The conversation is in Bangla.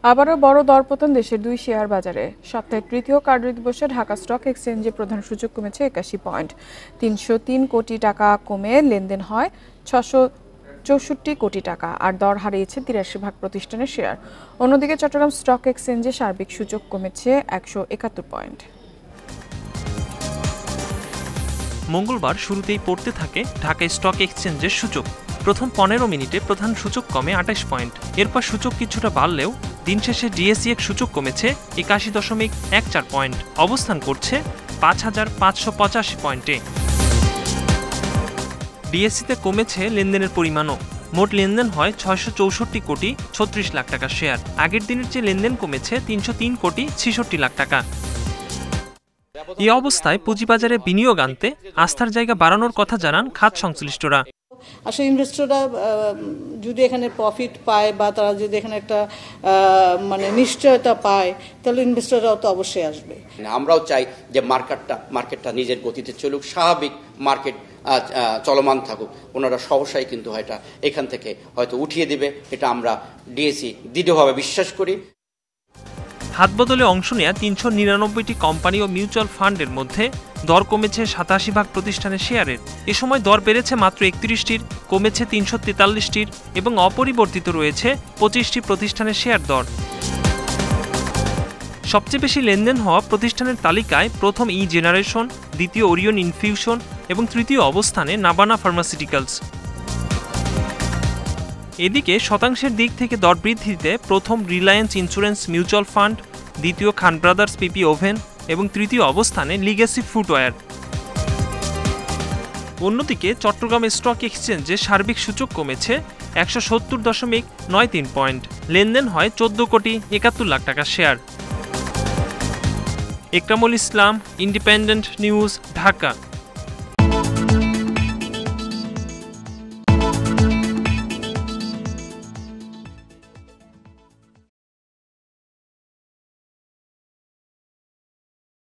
আবারও বড় দরপতন দেশের 2 শেয়ার বাজারে। সপ্তাহের তৃতীয় কার্যদিবসে ঢাকা স্টক এক্সচেঞ্জে প্রধান সূচক কমেছে 81 পয়েন্ট, 303 কোটি টাকা কমে লেনদেন হয় 664 কোটি টাকা, আর দর হারিয়েছে 83 প্রতিষ্ঠানের শেয়ার। অন্যদিকে চট্টগ্রাম স্টক এক্সচেঞ্জে সার্বিক সূচক কমেছে 171 পয়েন্ট। মঙ্গলবার শুরুতেই পড়তে থাকে ঢাকা স্টক এক্সচেঞ্জের সূচক। প্রথম 15 মিনিটে প্রধান সূচক কমে 28 পয়েন্ট। এরপর সূচক কিছুটা বাড়লেও দিন শেষে ডিএসইএক্স সূচক কমেছে 81.14 পয়েন্ট, অবস্থান করছে 5585 পয়েন্টে। ডিএসইতে কমেছে লেনদেনের পরিমাণও। মোট লেনদেন হয় 664 কোটি 36 লাখ টাকা শেয়ার। আগের দিনের চেয়ে লেনদেন কমেছে 303 কোটি 66 লাখ টাকা। এই অবস্থায় পুঁজিবাজারে বিনিয়োগ আনতে আস্থার জায়গা বাড়ানোর কথা জানান খাত সংশ্লিষ্টরা। আসলে ইনভেস্টররা যদি এখানে প্রফিট পায় বা তারা যদি এখানে একটা নিশ্চয়তা পায়, তাহলে ইনভেস্টররাও তো অবশ্যই আসবে। আমরাও চাই যে মার্কেটটা নিজের গতিতে চলুক, স্বাভাবিক মার্কেট চলমান থাকুক। ওনারা সহসাই কিন্তু এটা এখান থেকে হয়তো উঠিয়ে দেবে, এটা আমরা ডিএসই দৃঢ়ভাবে বিশ্বাস করি। হাত বদলে অংশ নেয়া 399টি কোম্পানি ও মিউচুয়াল ফান্ডের মধ্যে দর কমেছে 87 প্রতিষ্ঠানের শেয়ারের। এ সময় দর বেড়েছে মাত্র 31টির, কমেছে 343টির এবং অপরিবর্তিত রয়েছে 25টি প্রতিষ্ঠানের শেয়ার দর। সবচেয়ে বেশি লেনদেন হওয়া প্রতিষ্ঠানের তালিকায় প্রথম ই জেনারেশন, দ্বিতীয় ওরিয়ন ইনফিউশন এবং তৃতীয় অবস্থানে নাবানা ফার্মাসিউটিক্যালস। এদিকে শতাংশের দিক থেকে দর বৃদ্ধিতে প্রথম রিলায়েন্স ইন্স্যুরেন্স মিউচুয়াল ফান্ড, দ্বিতীয় খান ব্রাদার্স পিপি ওভেন এবং তৃতীয় অবস্থানে লিগ্যাসি ফুটওয়্যার। অন্যদিকে চট্টগ্রাম স্টক এক্সচেঞ্জে সার্বিক সূচক কমেছে 170.93 পয়েন্ট। লেনদেন হয় 14 কোটি 71 লাখ টাকা শেয়ার। একরামুল ইসলাম, ইন্ডিপেন্ডেন্ট নিউজ, ঢাকা।